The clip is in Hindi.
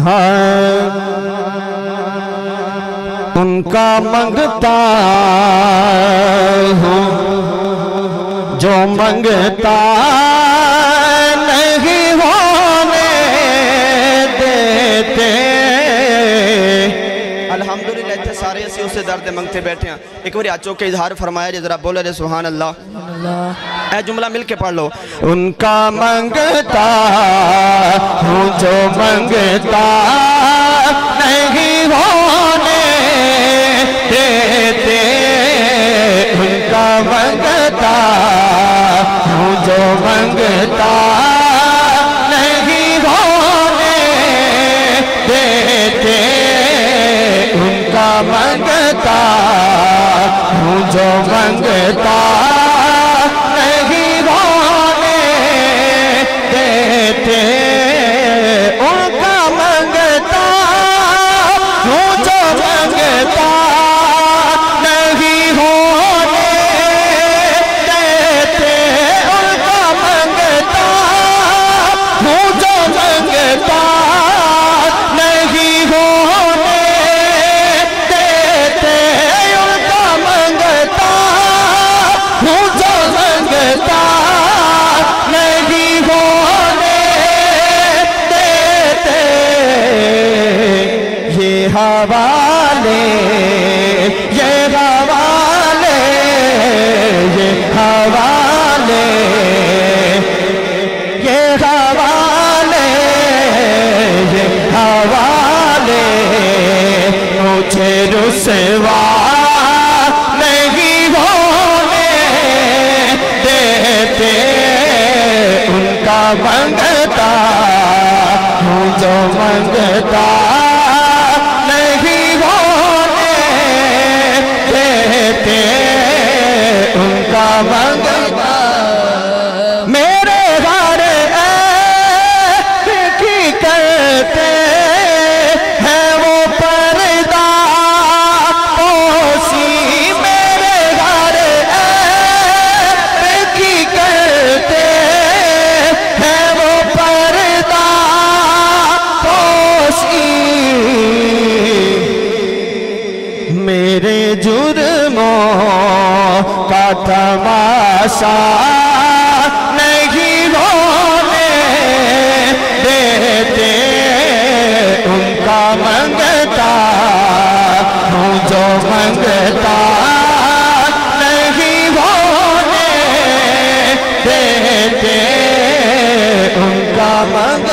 हाँ उनका मंगता हूँ जो मंगता नहीं होने देते। अल्हम्दुलिल्लाह इतने सारे असी उससे दर्द मंगते बैठे हैं। एक बार आचो के इजहार फरमाया जी, जरा बोले रे सुभान अल्लाह। ऐ जुमला मिल के पढ़ लो। उनका मंगता हूँ जो मंगता नहीं होने देते। उनका मंगता हूँ जो मंगता नहीं होने देते। उनका मंगता हूँ जो मंगता नहीं होने देते। उनका मंगता हूँ जो मंगता नहीं होने देते। उनका मंगता हूँ जो मंगता नहीं होने देते। उनका मंगता हूँ जो मंगता नहीं होने देते। ये हवाले ये हवाले ये हवाले ये हवाले ये हवाले मुझे रुसवा नहीं होने देते। उनका मंगता हूँ जो मंगता नहीं होने देते। उनका मंगता मेरे घर की करते हैं वो पर्दा पोशी। मेरे घर की करते हैं वो पर्दा पोशी। मेरे जुर्मों का तमाशा नहीं होने देते। उनका मंगता हूँ जो मंगता नहीं होने देते। उनका मंगता